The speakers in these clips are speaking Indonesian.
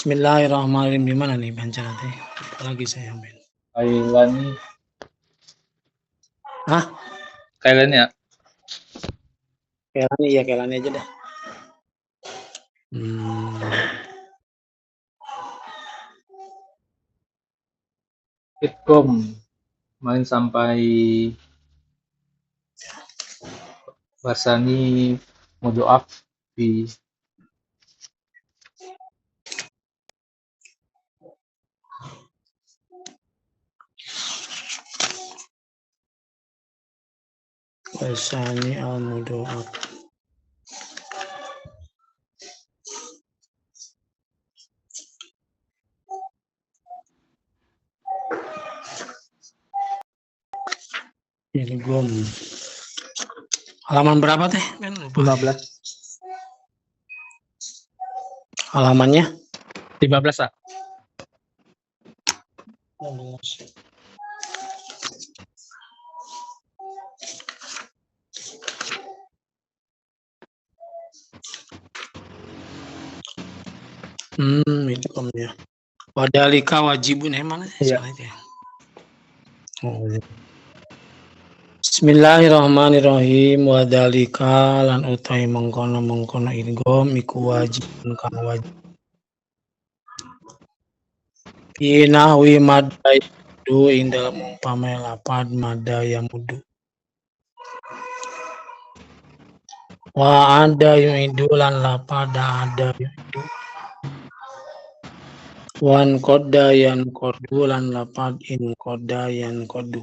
Bismillahirrahmanirrahim. Gimana nih baca nanti? Apalagi saya ambil. Kailani. Hah? Kailani ya? Kelani ya, kelani aja dah. Itkom main sampai Barsani Mudoaf di Barsani al-Mudoaf. Idgham. Halaman berapa teh? Kan lupa. 15. Halamannya 15 ah. Idgham ya. Wadalika wajibun mana? Iya. Oh, Bismillahirrahmanirrahim. Wadalika lan utai mengkono idgham iku wajibun kang wajib. Inahwi madai mudu ing dalam umpama lapad madaya mudu. Wa ada yu'idu lan lapada ada yu'idu. Wan koda yan kodu lan lapad in koda yan kodu.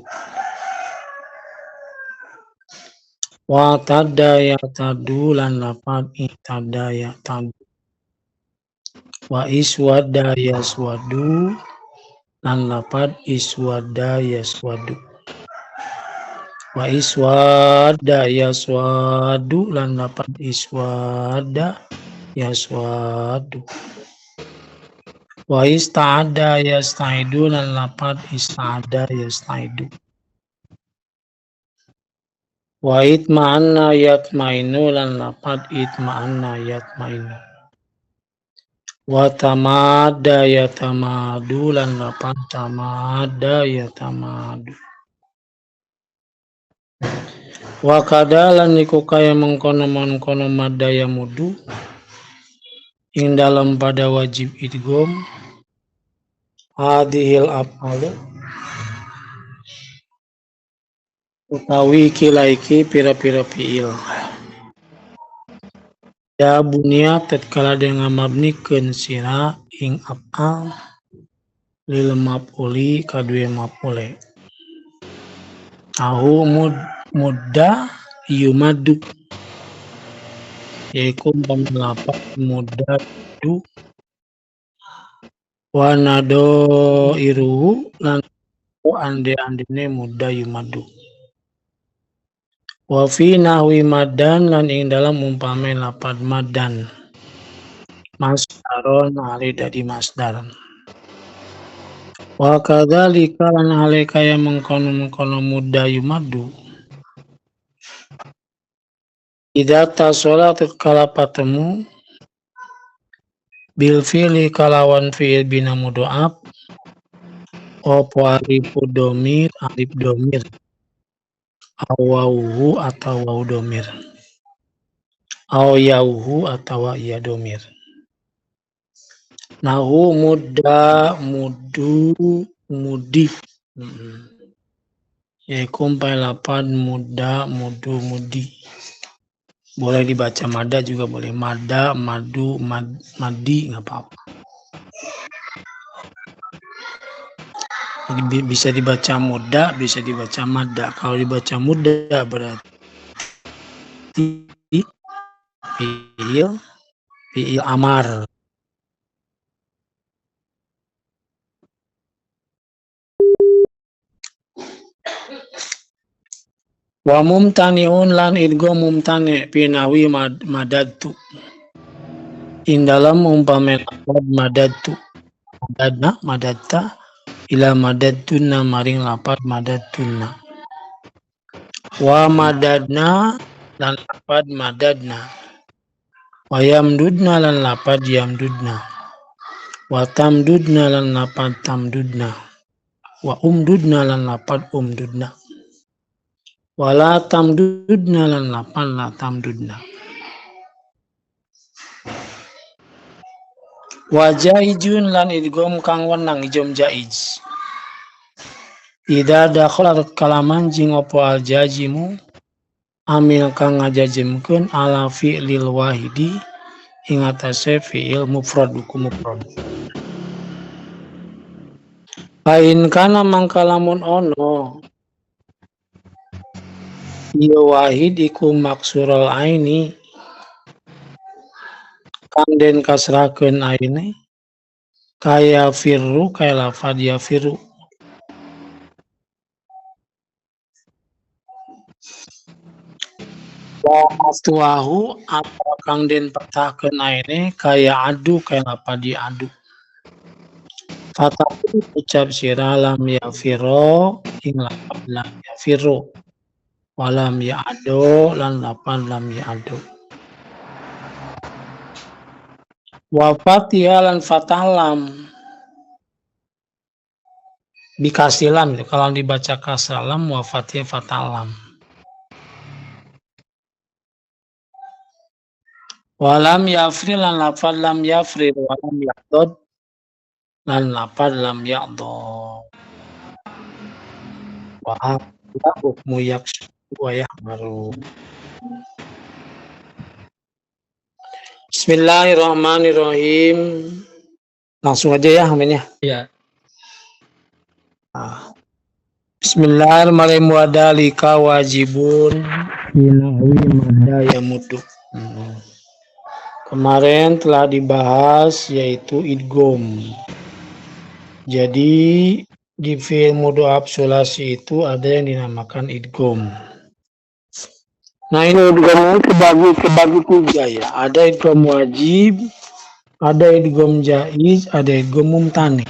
Wa tada ya tadu lan lapad in tada ya tadu. Wa iswada yaswadu lan lapad iswada yaswadu. Wa iswada yaswadu lan lapad iswada yaswadu. Wa ista'ada yastaidu lan lapad ista'ada yastaidu. Wa itma'anna yatmainu lan lapad itma'anna yatmainu. Wa tamada yatamadu lan lapad tamada yatamadu. Wa kadalan niku kaya mengkono madaya mudu ing dalam pada wajib idgham hadhil af'alu utawi kilaiki pira-pira fiil. Ya bunia tatkala dengan mabnikeun sira ing af'al lil maf'uli kadue maf'ule. Tahu mudda yumadu yaitu pemelapak muda itu wanado iru lan ande muda yumadu. Wa fi nahwi madan lan ing dalam umpame lapad madan masdaron ali dadi masdar. Wa kadzalika lan hale kaya mengkono muda yumadu. Idza tasala tatkala patemu bil fi'li kalawan fi'il bina mudha'af opo alif domir awauhu atau waw domir awyauhu atau ya domir. Nahu muda mudu mudi yaitu lapad muda mudu mudi. Boleh dibaca mada juga boleh, mada, madu, madi, nggak apa-apa. Jadi bisa dibaca muda, bisa dibaca mada. Kalau dibaca muda berarti fi'il amar. Wa mumtani'un lan idgham mumtani' fi nahwi madadtu. In dalam umpama lapad madadtu. Madadta ila madadtunna maring lapad madadtunna. Wa madadna lan lapad madadna. Wa yamdudna lan lapad yamdudna. Wa tamdudna lan lapad tamdudna. Wa umdudna lan lapad umdudna. Wa la tamdudna lan lapad la tamdudna. Wa jaijun lan idgham kang wenang ijom jaiz. Ida dakhalat kalaman jing opo al jajimu amil kang ngajajemkeun ala fi'lil wahidi ing atase fi'il mufrad mufrad. Lain kana mangkalamun ono ieu wahid iku maksurul aini kang den kasrakeun aine kaya firru kaya lafad ya firru. Wa astuahu apa kang den petahkeun aine kaya adu kaya lafad ya adu. Fataku ucap sira lam ya firro ing lafad lam ya firro. Walam ya ado lan lapan lam ya ado. Wa fatihah lan fatah lam dikasih lam, kalau dibaca kasrah lam wa fatihah fatah lam. Walam yafri lan lafad lam yafri walam yaqdod lan lafad lam yaqdod. Wa la hukmu yaksu wa yahmaru. Bismillahirrahmanirrahim. Langsung aja ya aminnya. Iya. Bismillahirrahmanirrahim. Wadalika wajibun minahwi mada yamudu. Kemarin telah dibahas yaitu idgham. Jadi di fi'il mudhaf sulasi itu ada yang dinamakan idgham. Nah ini idgham kebagi tiga ya. Ada idgham wajib, ada idgham jaiz, ada idgham mumtani.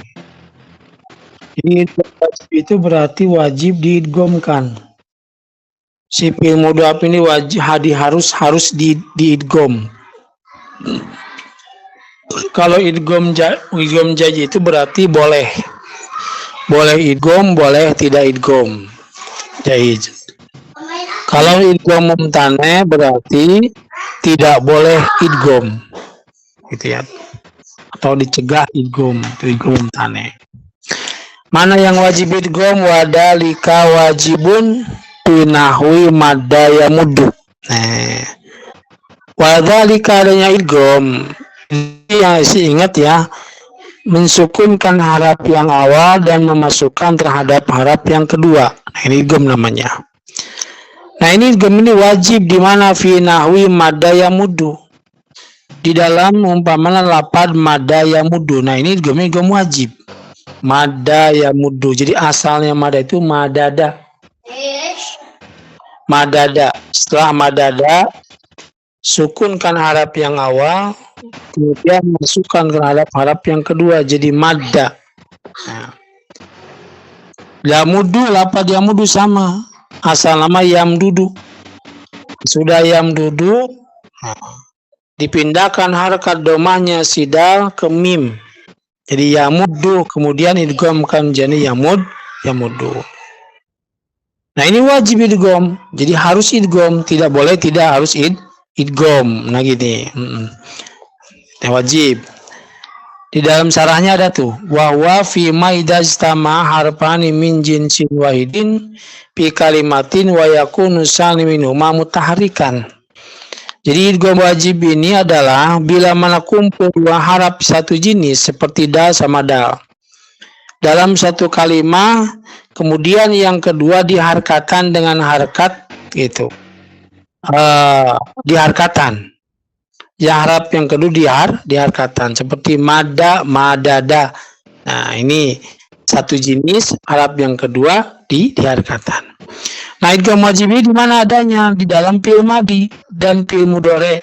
Jadi idgham wajib itu berarti wajib diidghamkan. Si fi'il mudhaf ini wajib harus diidgham. Kalau idgham jaiz itu berarti boleh idgham, boleh tidak idgham. Jaiz. Kalau idgham mumtane berarti tidak boleh idgham, gitu ya, atau dicegah idgham, itu idgham mumtane. Mana yang wajib idgham? Wadalika wajibun pinahwi madda yamudu. Wadalika adanya idgham. Yang ingat ya, mensukunkan harap yang awal dan memasukkan terhadap harap yang kedua. Nah, ini idgham namanya. Nah, ini idgham ini wajib di mana fi nahwi madda yamudu. Di dalam umpamakan lapad madda yamudu. Nah, ini idgham wajib. Madda yamudu. Jadi asalnya madda itu madada. Madada. Setelah madada, sukunkan harap yang awal, kemudian masukkan terhadap harap yang kedua, jadi madda. Nah. Yamudu, lapad yamudu sama. Asal nama yamdudu. Sudah yamdudu, dipindahkan harakat domahnya sidal ke mim. Jadi yamudu, kemudian idghamkan jadi yamudu. Nah ini wajib idgham. Jadi harus idgham, tidak boleh tidak harus idgham. Nah gini. Wajib. Di dalam sarahnya ada tuh, wa fi maidastama harfani min jinsin wahidin fi kalimatin wa yakunu sani minhuma mutaharikan. Jadi idgham wajib ini adalah bila mana kumpul dua harap satu jenis seperti dal sama dal dalam satu kalimat, kemudian yang kedua diharkakan dengan harkat gitu. Diharkatan. Yang harap yang kedua diharkatan seperti mada, madada. Nah, ini satu jenis, harap yang kedua diharkatan. Nah, idgham wajib ini di mana adanya? Di dalam fi'il madi dan fi'il mudhari.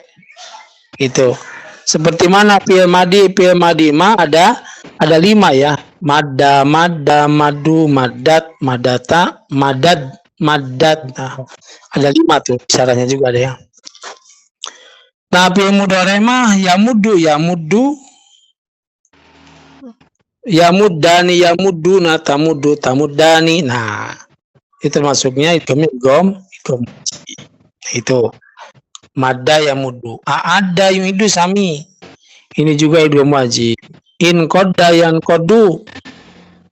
Gitu. Seperti mana fi'il madi ma ada 5 ya. Madda, madu, madat, madata, madad. Nah, ada 5 tuh, syaratnya juga ada ya. Nah, fi'il mudhari mah yamudu. Yamuddani, yamudduna, tamuddu, tamuddani. Nah, itu termasuknya idgham wajib. Itu madda yamuddu. Ada yumidu sami. Ini juga idgham wajib. In qadda yanqadu.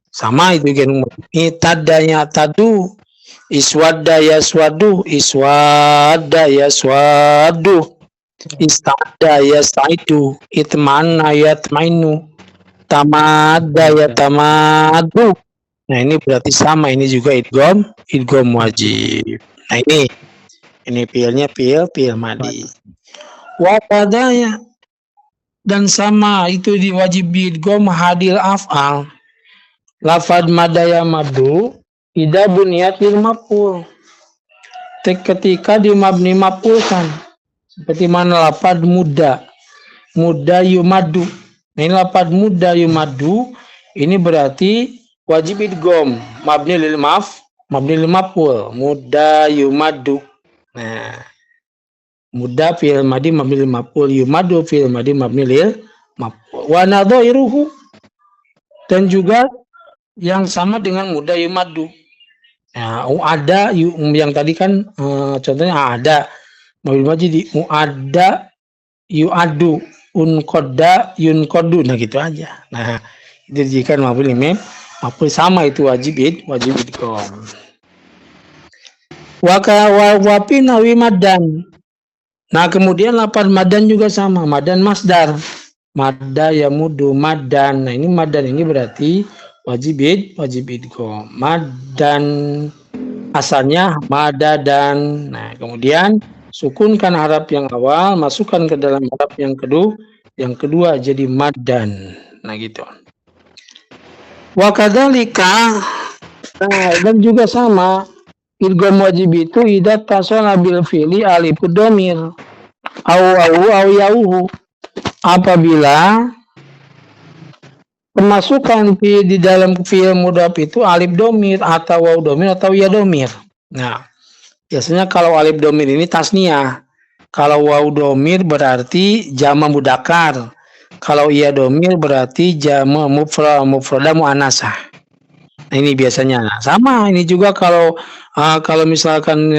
Sama itu kan. Itadda yatadu. Iswadda yaswadu. Iswadda yaswadu. Istada yastaidu. Itmanna yatmainu. Tamadda yatamadu. Nah, ini berarti sama, ini juga idgham wajib. Nah, ini fiilnya fiil madi. Wa kadaya, dan sama itu diwajib idgham hadil af'al. Lafad madaya madu idza buniyat lil maf'ul. Ketika dimabni maf'ulkan. Seperti mana lafad muda yumadu. Nah, ini lafad muda yumadu ini berarti wajib idgham mabni lil maf'ul. Muda yumadu. Nah, muda fi'il madi mabni lil maf'ul, yumadu fi'il madi mabni lil maf'ul. Wa nadhairuhu, dan juga yang sama dengan muda yumadu. Nah, ada yang tadi kan contohnya ada mabni majid ada yu'adu unqadda yunqadu. Nah, gitu aja. Nah, itu jika maf'ul maf'ul sama itu wajib idgham. Wa pinawi madan. Nah, kemudian lafaz madan juga sama, madan masdar. Madda yamudu madan. Nah, ini madan ini berarti wajib idgham. Madan asalnya madadan. Nah, kemudian sukunkan haraf yang awal, masukkan ke dalam haraf yang kedua jadi madan. Nah, gitu. Wa kadzalika, nah, dan juga sama idgham wajib itu idza tasala bil fi'li alifud dhamir au yauhu, apabila pemasukan di dalam fi'il mudhaf itu alif dhamir atau waw dhamir atau ya dhamir. Nah, biasanya kalau alif dhamir ini tasniyah, kalau waw dhamir berarti jama' mudzakkar, kalau ya dhamir berarti jama' mufradah muannasah. Nah, ini biasanya. Nah, sama ini juga kalau misalkan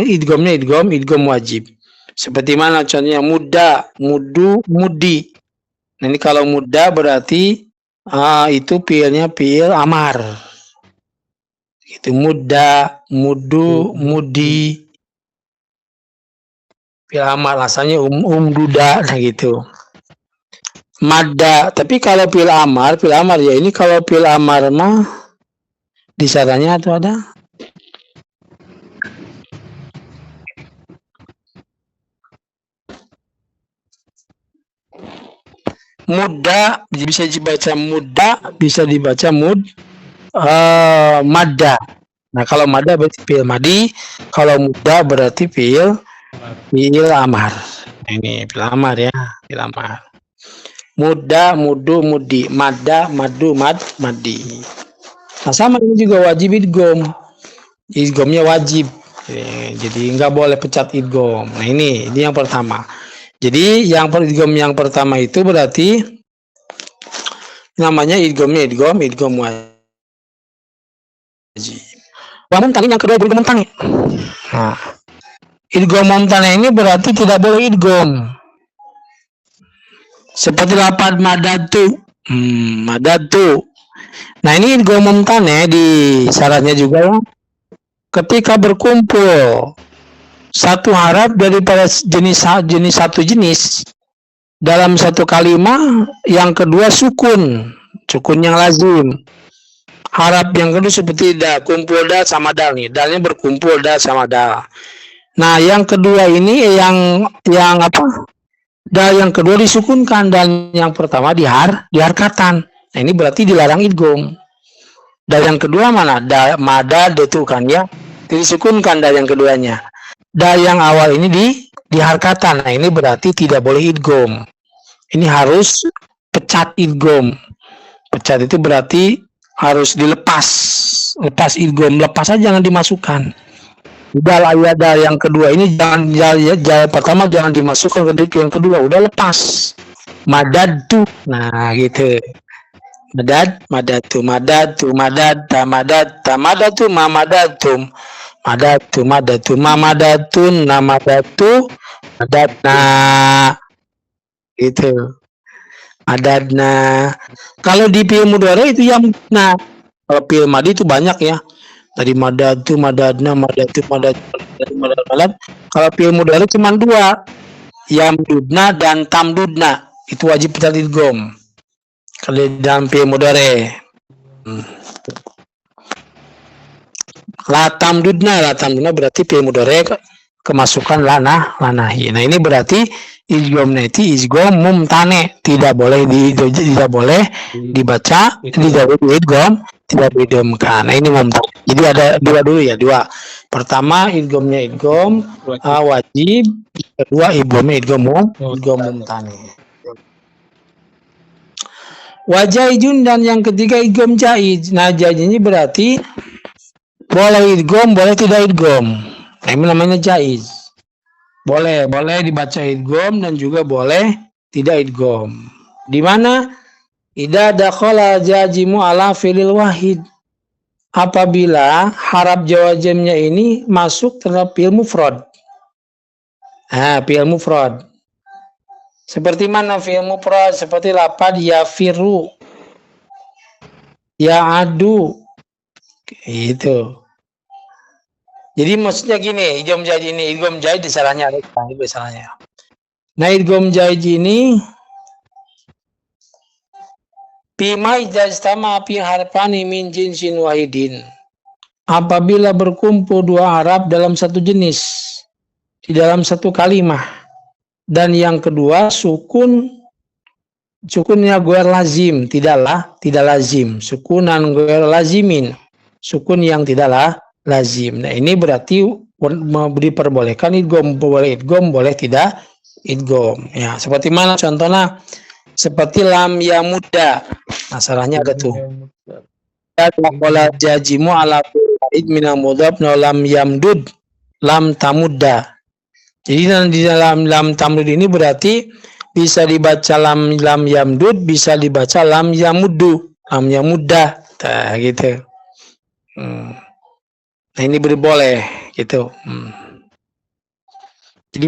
idghamnya idgham wajib. Seperti mana contohnya muda, mudu, mudi. Nah, ini kalau muda berarti itu fiilnya fiil amar. Itu muda, mudu, mudi. Fiil amar asalnya duda, nah gitu. Madda, tapi kalau fiil amar ya ini kalau fiil amar mah di sananya atau ada? Muda bisa dibaca muda, bisa dibaca madda. Nah, kalau madda berarti fiil madi, kalau muda berarti fiil amar. Ini fiil amar ya, fiil amar. Muda, mudu, mudi, madda, madu, madi. Nah, sama ini juga wajib idgham. Idghamnya wajib. Jadi nggak boleh pecat idgham. Nah, ini yang pertama. Jadi yang pertama itu berarti namanya idghamnya idgham wajib. Mumtani yang kedua idgham mumtani. Nah, idgham mumtani ini berarti tidak boleh idgham. Seperti lafaz madatu. Madatu. Nah, ini idgham mumtani di syaratnya juga ya. Ketika berkumpul satu haraf daripada jenis satu jenis dalam satu kalimat, yang kedua sukun yang lazim. Haraf yang kedua seperti da, kumpul da sama dal nih, dalnya berkumpul da sama dal. Nah, yang kedua ini yang apa? Dal yang kedua disukunkan dan yang pertama diharkatan. Nah, ini berarti dilarang idgham. Dal yang kedua mana? Da mada itu kan ya. Disukunkan dal yang keduanya. Dal yang awal ini diharkatan. Nah, ini berarti tidak boleh idgham. Ini harus pecat idgham. Pecat itu berarti harus dilepas. Lepas idgham, lepas aja, jangan dimasukkan. Dal yang kedua ini jangan pertama jangan dimasukkan ke yang kedua, udah lepas. Madadu. Nah, gitu. Madad, madatu, madatu, madata, madata, madatu, mamadatum, madatu, madatu, mamadatun, namadatu, madatna, gitu. Madadna. Kalau di fi'il mudhari itu yamdudna. Kalau fi'il madi itu banyak ya. Tadi madatu, madadna, madatu, madatu, madatu, madad. Kalau fi'il mudhari cuma 2. Yamdudna dan tamdudna. Itu wajib kita idgham. Kalau dalam fi'il mudhari. Latamdudna berarti fi'il mudhari kemasukan lanahi. Nah, ini berarti idghamnya itu idgham mumtane, tidak boleh dibaca, tidak boleh diidgham, tidak diidghamkan. Nah, ini mumtane. Jadi ada dua. Pertama idghamnya idgham wajib, kedua idghamnya idgham mumtane. Wajaijun dan yang ketiga idgham jaiz. Nah, jaiz ini berarti boleh idgham, boleh tidak idgham. Nah, ini namanya jaiz. Boleh dibaca idgham dan juga boleh tidak idgham. Di mana idza dakhala jazimu ala fi'il wahid. Apabila haraf jawazimnya ini masuk terhadap fi'il mufrad. Nah, fi'il mufrad. Seperti mana fi'il mufrad? Seperti lafaz yafiru, ya'adu. Itu. Jadi maksudnya gini, idgham jaiz salahnya ada salahnya. Nah, idgham jaiz ini bima ijtama fi harfani min jinsin wahidin. Apabila berkumpul 2 haraf dalam satu jenis di dalam satu kalimah. Dan yang kedua sukunnya ghair lazim, tidak lazim. Sukunan ghair lazimin. Sukun yang tidaklah lazim. Nah, ini berarti diperbolehkan idgham, boleh idgham, boleh tidak idgham. Ya, seperti mana contohnya? Seperti lam yamudda. Nah, salahnya ada tuh. Qala jazimu ala fa'id min mudhaf lam yamdud lam tamudda. Jadi di dalam lam tamdud ini berarti bisa dibaca lam yamdud, bisa dibaca lam yamuddu, lam yamudda. Nah, gitu. Nah, ini boleh gitu. Jadi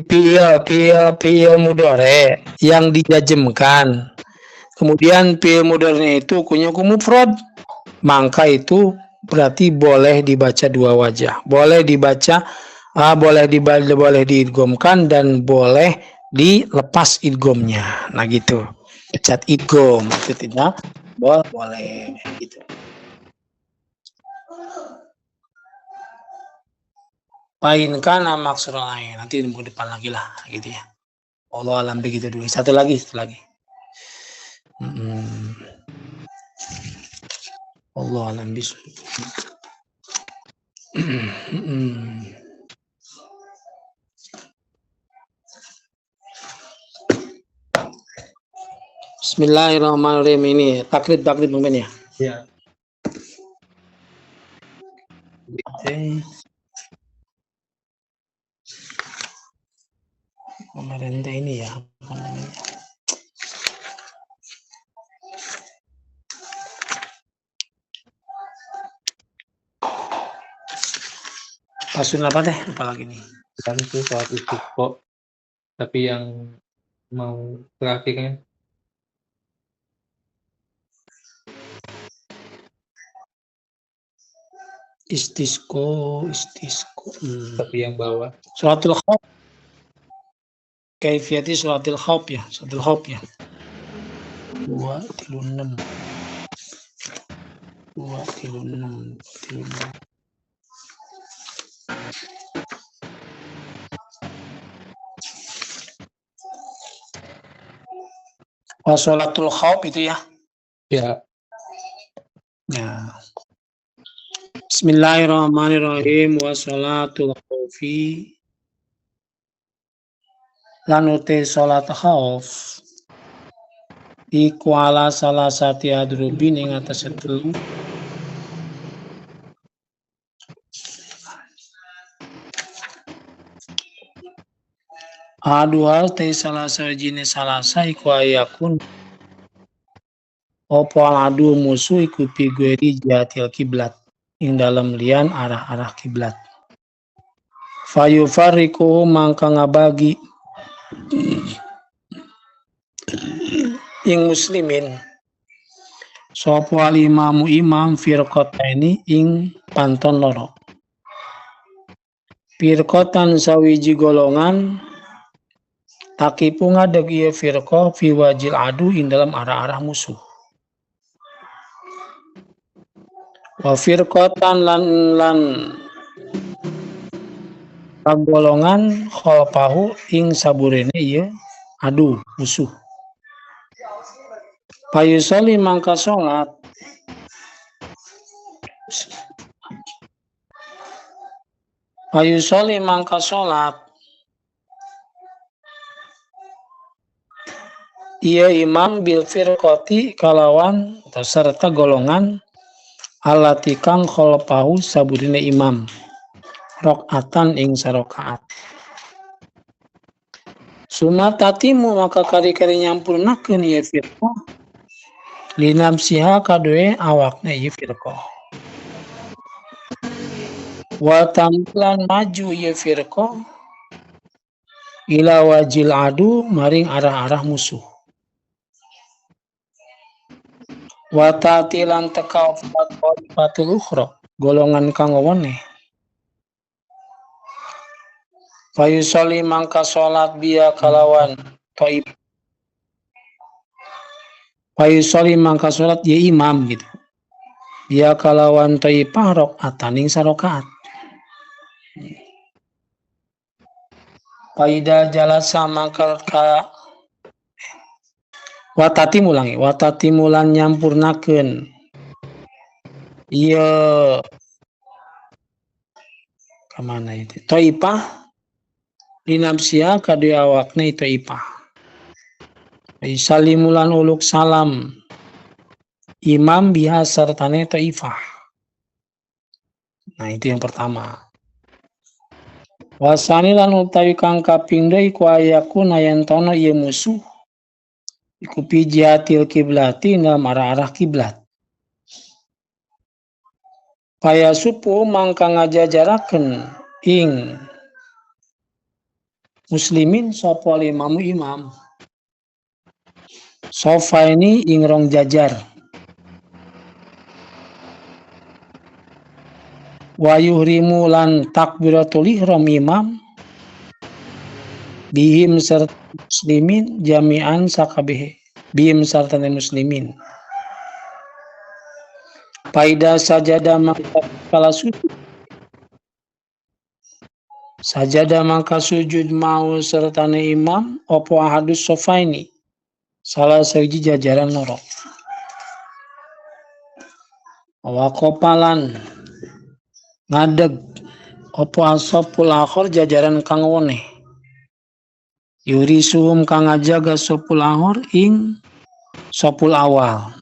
fi'il mudhari yang dijazmkan. Kemudian fi'il mudhari itu punya hukum mufrad. Maka itu berarti boleh dibaca 2 wajah. Boleh dibaca boleh diidghamkan dan boleh dilepas idghamnya. Nah, gitu. Cat idgham itu tidak boleh gitu. Painkan maksud lain. Nanti di depan lagi lah gitu ya. Allah alam begitu dulu. Satu lagi. Allah alam bis. Bismillahirrahmanirrahim. Ini taklid mungkin ya. Ya. Okay. Kemarin ini ya. Pasun apa teh? Apalagi nih? Kan itu sholat istiqo. Tapi yang mau terakhirnya Istisqo. tapi yang bawah. Sholatul khauf. Kaifiyati sholatul khauf ya. 236. Sholatul khauf itu ya. Ya. Ya. Bismillahirrahmanirrahim. Wassalatul khaufi. Lanute sholat khauf iku ala salah sati adrubin ing atas telu aduhal te salah sajine salasa iku ayakun Opo aladu musuh iku pigueri jatil kiblat ing dalam lian arah-arah kiblat. Fayufariku mangka ngabagi ing muslimin sopo alimamu imam firqota ini ing panton loro. Firqotan sawiji golongan takipu ngadeg ieu firqah fi wajil adu ing dalam arah-arah musuh. Wa firqatan lan golongan khalpahu ing saburene ieu adu musuh. Payusoli mangka salat ia imam bil firqati kalawan serta golongan alati kang khalpahu saburine imam rakaatan ing sarakaat. Sumatatimu maka kari-kari nyampurnakeun ieu firqah linamsiha kadoe awakna ieu firqah. Wa tamlan maju ieu firqah ila wajil adu maring arah-arah musuh. Wa tatilan teka fatul ukhra golongan kang weneh. Fayusoli mangka salat biya kalawan taib. Fayusoli mangka salat ya imam gitu. Biya kalawan taibah rakaatan ing sarakaat. Faida jalasa mangka watati mulan nyampurnakeun ieu kamana itu taibah linamsia kadu awakna itu ipah. Salimulan uluk salam imam biha sartane taifah. Nah itu yang pertama. Wasani lan utawi kang kaping deui ku ayakuna yen tono ieu musuh iku pijatil kiblati dalam arah-arah kiblat. Paya supu mangka ngajajarakeun ing muslimin sapa limamu imam. Sofa ini ing rong jajar. Wa yuhrimu lan takbiratul ihram imam bihim serta muslimin jami'an sakabeh bihim serta muslimin. Paida sajada mangka kala sujud. Sajada mangka sujud mau sertane imam opo ahadus sofaini salah siji jajaran loro. Wa qapalan ngadeg opo asopul akhir jajaran kang weneh. Yuri suhum kang ngajaga sopul akhir ing sopul awal.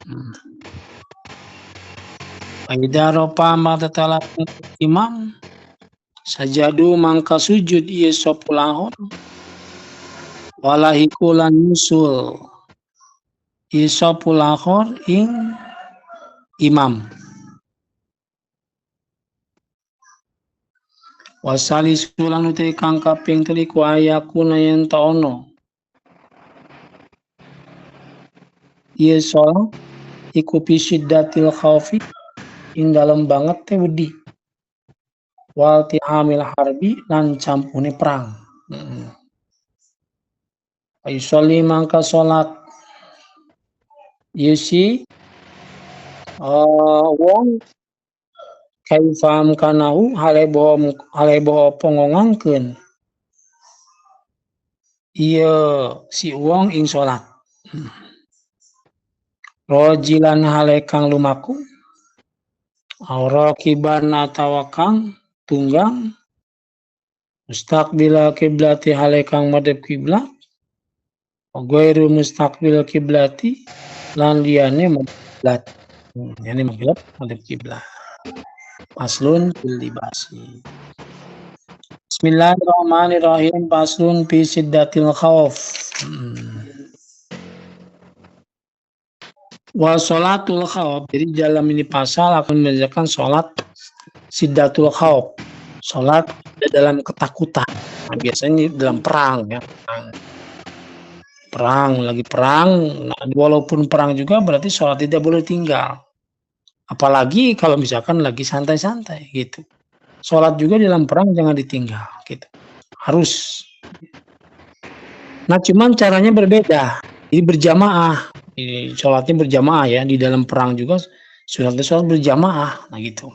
Paida ropa matatala imam sajadu mangka sujud ieu sopul akhir walahikulan nyusul ieu sopul akhir ing imam. Wasali sulan utai kang kaping 3 ku ayakuna yen taono ieu salat iku pisiddatil khaufi ing dalem banget teh wedi wal tihamil harbi lan campune perang. Ayusoli mangka salat ieu si wong kaifam kanahu haleboh pongongangkeun ieu si wong ing salat. Rojilan hale kang lumaku aura kiban atawa kang tunggang mustaqbil kiblati hale kang madhep kiblat ghairu mustaqbil kiblati lan liyane madhep kiblat. Yani madhep kiblat. Paslun fil libasi. Bismillahirrahmanirrahim. Paslun fi siddatil khauf. Wa sholatul khauf. Jadi dalam ini pasal akan mengerjakan sholat siddatul khauf. Sholat dalam ketakutan. Nah, biasanya dalam perang ya. Lagi perang. Nah, walaupun perang juga berarti sholat tidak boleh tinggal. Apalagi kalau misalkan lagi santai-santai gitu. Sholat juga dalam perang jangan ditinggal gitu. Harus. Nah, cuman caranya berbeda. Jadi berjamaah. Sholatnya berjamaah ya. Di dalam perang juga sholat berjamaah. Nah gitu.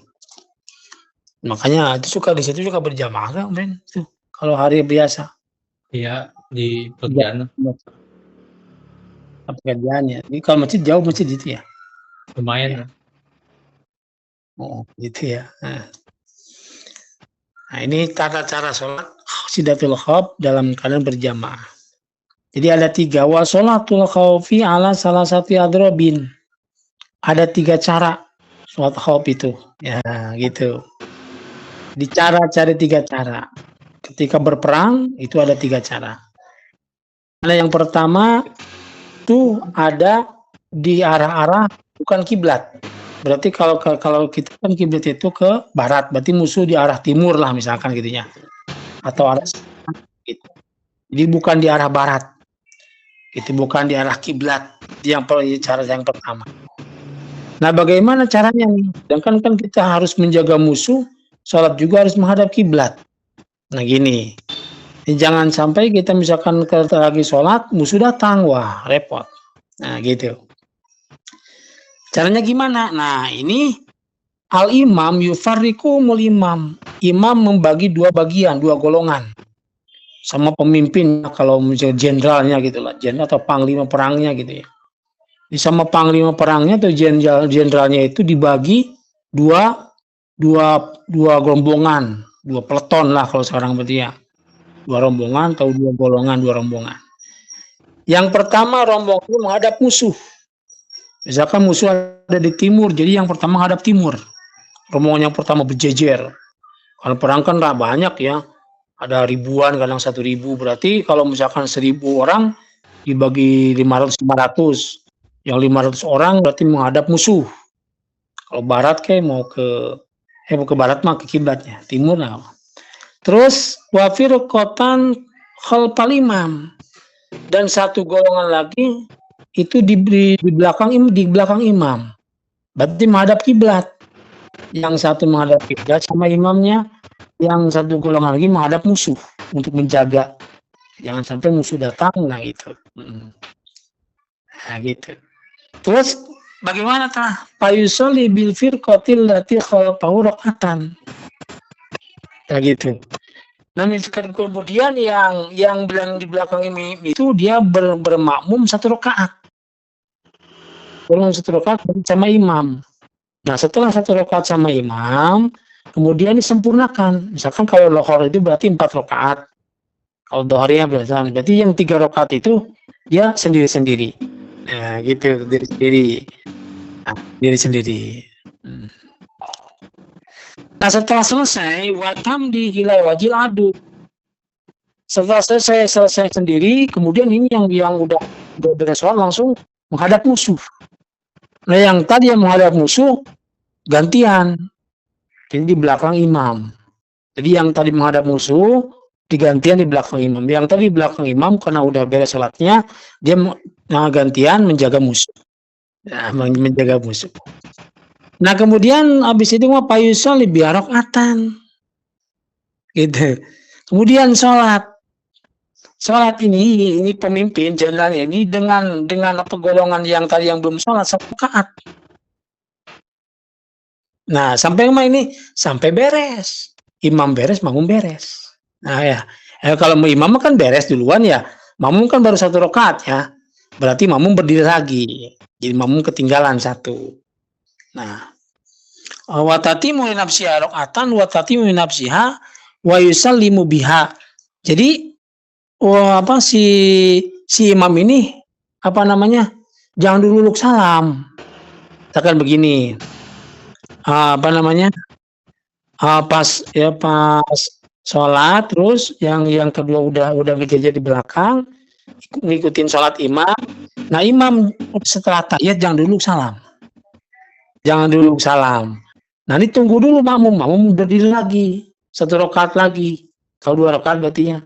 Makanya itu suka di situ juga berjamaah kan, Ben? Tuh, kalau hari biasa. Iya, di pekerjaan Pekerjaannya. Jadi kalau masjid jauh masjid itu ya. lumayan. Ya. Oh, gitu ya. Nah, ini tata cara sholat siddatul khauf dalam keadaan berjamaah. Jadi ada 3. Wa sholatul khaufi ala salah satu adrobin. Ada 3 cara sholat khauf itu. Ya, gitu. Cari 3 cara. Ketika berperang itu ada 3 cara. Ada yang pertama itu ada di arah-arah bukan kiblat. Berarti kalau kita kan kiblat itu ke barat, berarti musuh di arah timur lah misalkan gitu ya. Atau arah gitu. Jadi bukan di arah barat. Itu bukan di arah kiblat. Cara yang pertama. Nah, bagaimana caranya nih? Sedangkan kan kita harus menjaga musuh, sholat juga harus menghadap kiblat. Nah, gini. Jangan sampai kita misalkan lagi sholat, musuh datang, wah repot. Nah, gitu. Caranya gimana? Nah, ini al-imam yufarriqumul imam. Imam membagi 2 bagian, 2 golongan. Sama pemimpin, kalau misalnya jenderalnya gitu lah, jenderal atau panglima perangnya gitu ya. Sama panglima perangnya atau jenderalnya itu dibagi 2 rombongan, 2 peleton lah kalau sekarang berarti ya. 2 rombongan atau 2 golongan, 2 rombongan. Yang pertama rombongan menghadap musuh. Misalkan musuh ada di timur, jadi yang pertama menghadap timur. Rombongan yang pertama berjejer. Kalau perang kan banyak ya, ada ribuan, kadang 1.000. Berarti kalau misalkan 1.000 orang dibagi 500-500, yang 500 orang berarti menghadap musuh. Kalau barat kayak mau ke barat mah ke kiblatnya, timur lah. Terus wafir kotan khalfal imam, dan 1 golongan lagi itu di belakang imam. Berarti menghadap kiblat. Yang 1 menghadap kiblat sama imamnya, yang 1 golongan lagi menghadap musuh untuk menjaga jangan sampai musuh datang. Nah gitu. Nah gitu. Terus bagaimana tah? Fayusolli bil firqatil lati khalfahu raqatan. Nah gitu. Nah, kemudian yang di belakang ini itu dia bermakmum 1 rakaat. Bermakmum 1 rakaat sama imam. Nah, setelah 1 rakaat sama imam, kemudian disempurnakan. Misalkan kalau lohor itu berarti 4 rakaat. Kalau dohornya berarti yang 3 rakaat itu dia sendiri-sendiri. Nah, gitu, diri sendiri. Nah, setelah selesai, watam di hilal wajil adu. Setelah selesai sendiri, kemudian ini yang udah beres sholat langsung menghadap musuh. Nah, yang tadi yang menghadap musuh gantian. Jadi di belakang imam. Jadi yang tadi menghadap musuh digantian di belakang imam. Yang tadi di belakang imam karena udah beres sholatnya, dia gantian menjaga musuh. Nah, menjaga musuh. Nah, kemudian habis itu mah payusol lebih rakaatan. Gitu. Kemudian sholat ini pemimpin jenderal ini dengan golongan yang tadi yang belum sholat 1 rakaat. Nah, sampai beres. Imam beres, makmum beres. Nah, ya. Kalau imam kan beres duluan ya. Makmum kan baru 1 rakaat ya. Berarti makmum berdiri lagi. Jadi makmum ketinggalan 1. Nah, watatimu li nafsiha rakaatan watatimu li nafsiha wa yusallimu biha. Jadi si imam ini jangan dulu salam. Misalkan begini. Pas sholat terus yang kedua udah berjajar di belakang, ngikutin sholat imam. Nah, imam setelah tahiyat jangan dulu salam. Jangan dulu salam. Nah, ini tunggu dulu makmum berdiri lagi. 1 rakaat lagi. Kalau 2 rakaat berarti ya.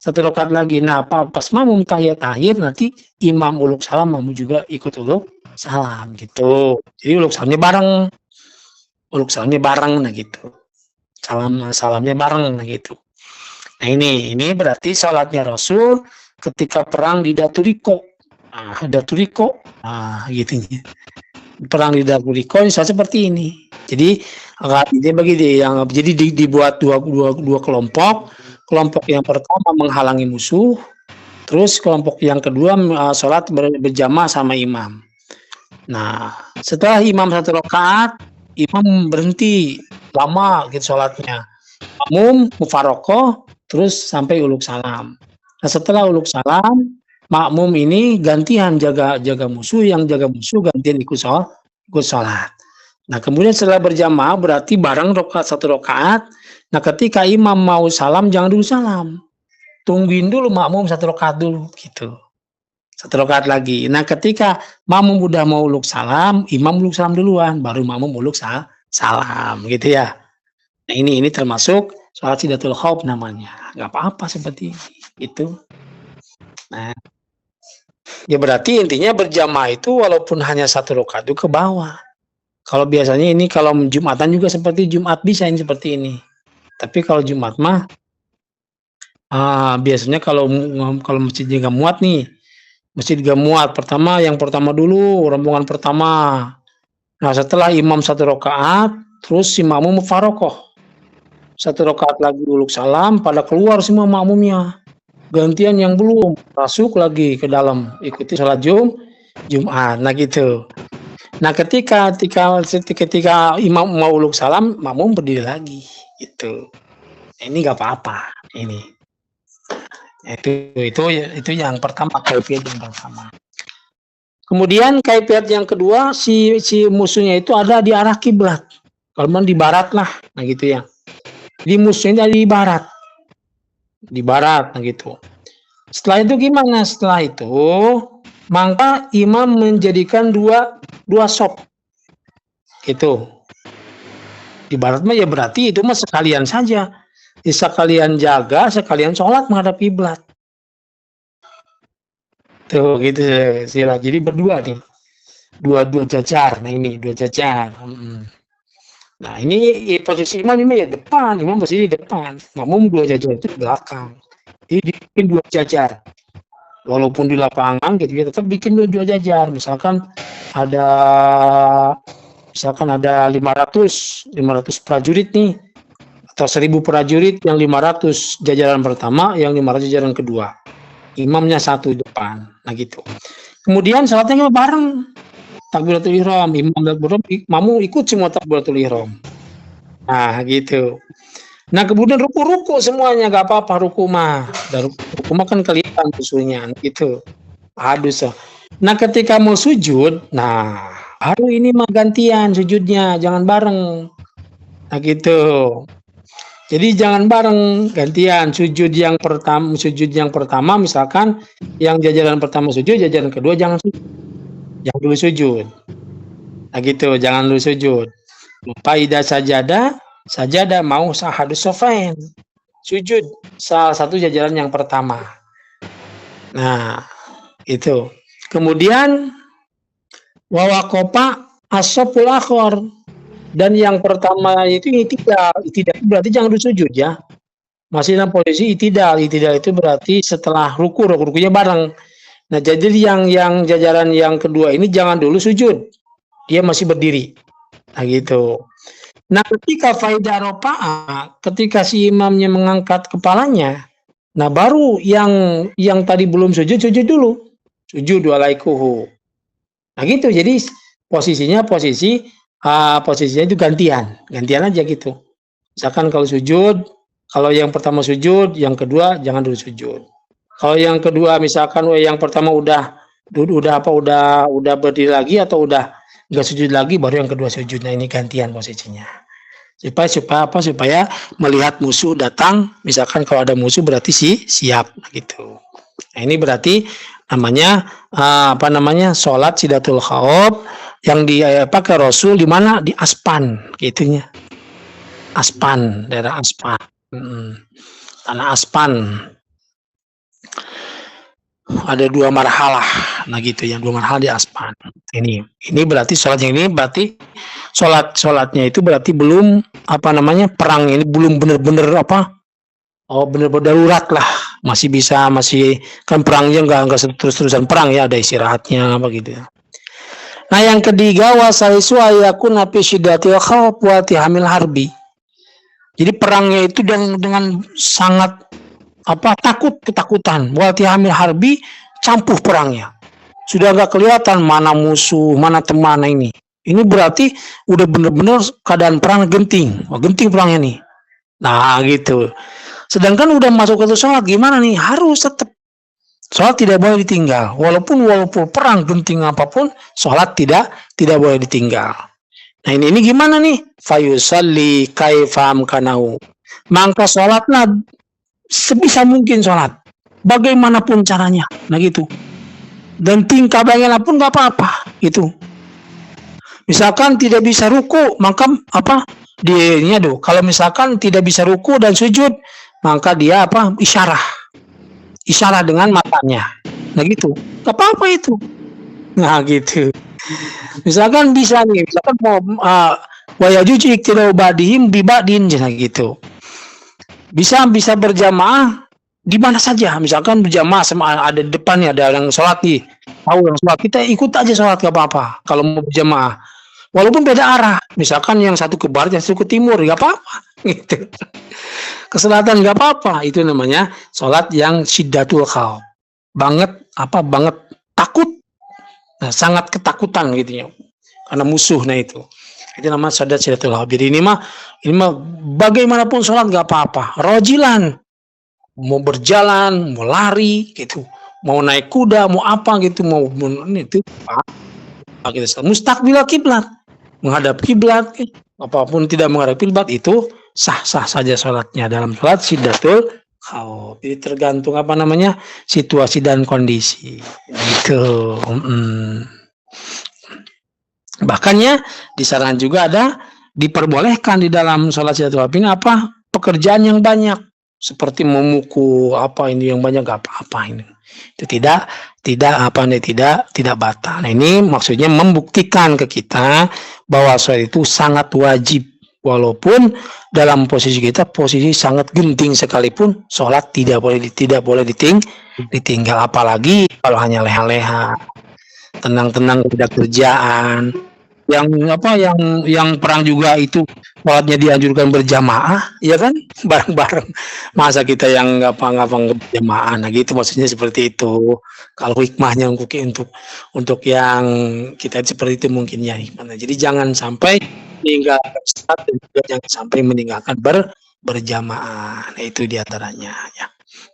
1 rakaat lagi. Nah, pas makmum tahiyat akhir nanti imam uluk salam, makmum juga ikut uluk salam gitu. Jadi uluk salamnya bareng. Uluk salamnya bareng nah gitu. Salamnya bareng nah gitu. Nah, ini berarti sholatnya Rasul ketika perang di Daturiko. Nah, Daturiko. Nah, gitu. Perang di Daturiko seperti ini. Jadi dia bagi dia yang jadi dibuat dua kelompok. Kelompok yang pertama menghalangi musuh, terus kelompok yang kedua sholat berjamaah sama imam. Nah, setelah imam 1 rakaat, imam berhenti lama gitu sholatnya. Makmum mufarokoh, terus sampai uluk salam. Nah, setelah uluk salam, makmum ini gantian jaga musuh, yang jaga musuh gantian ikut sholat. Nah, kemudian setelah berjamaah berarti bareng 1 rakaat. Nah, ketika imam mau salam jangan dulu salam. Tungguin dulu makmum 1 rakaat dulu gitu. 1 rakaat lagi. Nah, ketika makmum udah mau uluk salam, imam uluk salam duluan, baru makmum uluk salam gitu ya. Nah, ini termasuk sholat sidatul khauf namanya. Enggak apa-apa seperti ini. Itu. Nah, ya berarti intinya berjamaah itu walaupun hanya 1 rakaat itu ke bawah. Kalau biasanya ini kalau Jumatan juga seperti Jumat bisa ini seperti ini. Tapi kalau Jumat mah biasanya kalau masjidnya nggak muat nih, masjid nggak muat. Yang pertama dulu rombongan pertama. Nah, setelah imam 1 rakaat, terus si makmum mufarokoh 1 rakaat lagi uluk salam, pada keluar semua makmumnya. Gantian yang belum masuk lagi ke dalam ikuti sholat Jumat. Nah gitu. Nah, ketika imam mau uluk salam, makmum berdiri lagi, gitu. Ini nggak apa-apa, ini. Itu yang pertama, kaifiat yang pertama. Kemudian kaifiat yang kedua, si musuhnya itu ada di arah kiblat. Kalau di barat lah, nah gitu ya. Jadi musuhnya ada di barat, nah gitu. Setelah itu gimana? Setelah itu maka imam menjadikan dua sop gitu. Di barat mah ya berarti itu mah sekalian saja, sekalian jaga, sekalian sholat menghadap kiblat. Tuh gitu sila. Jadi berdua nih, dua jajar. Nah ini 2 jajar. Nah ini posisi imam ini ya depan, imam posisi di depan, makmum 2 jajar itu di belakang. Jadi bikin 2 jajar. Walaupun di lapangan gitu ya, tetap bikin 2 jajar. Misalkan ada 500 prajurit nih, atau 1000 prajurit, yang 500 jajaran pertama, yang 500 jajaran kedua. Imamnya 1 di depan. Nah gitu. Kemudian sholatnya bareng. Takbiratul ihram, imam takbiratul ihram, makmum ikut semua takbiratul ihram. Nah gitu. Nah, kemudian ruku semuanya, gak apa-apa ruku mah. Dan ruku mah kan kelihatan musuhnya gitu. Aduh. Nah, ketika mau sujud, nah baru ini mah gantian sujudnya, jangan bareng. Nah gitu. Jadi jangan bareng, gantian sujud yang pertama misalkan yang jajaran pertama sujud, jajaran kedua jangan dulu sujud. Nah gitu, jangan dulu sujud. Faida sajadah mau sahadus sofain, sujud salah satu jajaran yang pertama. Nah itu. Kemudian wawakopa asopul akhor, dan yang pertama itu itidal berarti jangan sujud ya, masih dalam posisi itidal itu berarti setelah rukunya bareng. Nah jadi yang jajaran yang kedua ini jangan dulu sujud, dia masih berdiri. Nah gitu. Nah ketika faidah ropa'a, ketika si imamnya mengangkat kepalanya, nah baru yang tadi belum sujud dulu, sujud walaikuhu. Nah gitu, jadi posisinya itu gantian aja gitu. Misalkan kalau sujud, kalau yang pertama sujud, yang kedua jangan dulu sujud. Kalau yang kedua misalkan yang pertama udah berdiri lagi atau udah nggak sujud lagi, baru yang kedua sujud. Nah ini gantian posisinya. Supaya melihat musuh datang, misalkan kalau ada musuh berarti siap gitu. Nah, Nah, ini berarti namanya sholat sidatul khauf yang pakai Rasul di mana, di Aspan gitunya. Aspan, daerah Aspan. Tanah Aspan. Ada 2 marhalah. Nah gitu ya, 2 marhalah di Aspan. Ini berarti sholatnya ini berarti sholatnya itu berarti belum perang ini belum benar-benar benar-benar darurat lah. Masih kan perangnya enggak terus-terusan perang ya, ada istirahatnya gitu ya. Nah, yang ketiga wasaisu ayakun fi syiddatil khauf wa tihamil harbi. Jadi perangnya itu dengan sangat ketakutan. Wa tihamil harbi, campuh perangnya. Sudah enggak kelihatan mana musuh, mana teman ini. Ini berarti udah benar-benar keadaan perang genting. Wah, genting perangnya nih. Nah, gitu. Sedangkan udah masuk ke sholat gimana nih? Harus tetap sholat tidak boleh ditinggal. Walaupun perang genting apapun, sholat tidak boleh ditinggal. Nah, ini gimana nih? Fayusalli kaifam kanau. Maka sholatlah sebisa mungkin sholat. Bagaimanapun caranya. Nah gitu. Dan tingkah bagaimanapun gak apa-apa. Gitu. Misalkan tidak bisa ruku, maka kalau misalkan tidak bisa ruku dan sujud, maka dia isyarah dengan matanya. Nah gitu, gak apa-apa itu. Nah gitu. Misalkan mau wayajuju iktidau badihim bibadin, gitu. Bisa berjamaah di mana saja. Misalkan berjamaah sama ada di depannya ada yang sholat nih, tahu yang sholat, kita ikut aja sholat gak apa-apa. Kalau mau berjamaah, walaupun beda arah. Misalkan yang satu ke barat, yang satu ke timur, gak apa-apa. Gitu. Ke selatan gak apa-apa. Itu namanya sholat yang syiddatul khauf. Banget takut. Nah, sangat ketakutan gitu ya. Karena musuh, nah itu namanya sholat syiddatul khauf. Jadi ini mah bagaimanapun sholat gak apa-apa. Rojilan, mau berjalan, mau lari gitu, mau naik kuda, mau apa gitu, itu mustaqbil kiblat, menghadap kiblat, apapun tidak menghadap kiblat itu sah-sah saja sholatnya dalam sholat syiddatul khauf. Jadi tergantung situasi dan kondisi gitu. Bahkan ya disarankan juga diperbolehkan di dalam sholat syiddatul khauf ini pekerjaan yang banyak, seperti memukul yang banyak gak apa-apa ini. Itu tidak batal. Nah, ini maksudnya membuktikan ke kita bahwa sholat itu sangat wajib, walaupun dalam posisi sangat genting sekalipun, sholat tidak boleh ditinggal, apalagi kalau hanya leha-leha, tenang-tenang tidak kerjaan. Yang perang juga itu sholatnya dianjurkan berjamaah, ya kan, bareng-bareng. Masa kita yang ngapa-ngapa berjamaah? Nah gitu, maksudnya seperti itu. Kalau hikmahnya untuk yang kita seperti itu mungkin ya hikmahnya. Jadi jangan sampai meninggalkan sholat dan juga jangan sampai meninggalkan berjamaah. Nah itu diantaranya ya.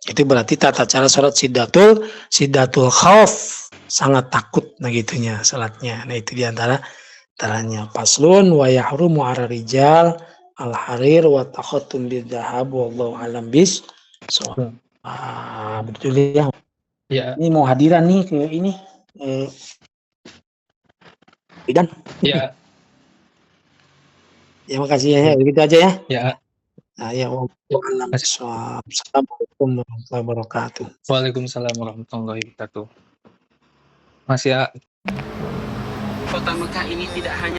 Itu berarti tata cara sholat syiddatul khauf, sangat takut, nah gitunya sholatnya. Nah itu diantaranya paslun wa yahrumu 'ala rijal al-harir wa takhattum bidhahab wallahu alam bis. Betul ya. Ya. Ini mau hadiran nih ke ini. Bidan. Ya. Ya makasih ya, begitu aja ya. Ya. Nah, ya Assalamualaikum warahmatullahi wabarakatuh. Waalaikumsalam warahmatullahi wabarakatuh. Mas ya. Kota Mekah ini tidak hanya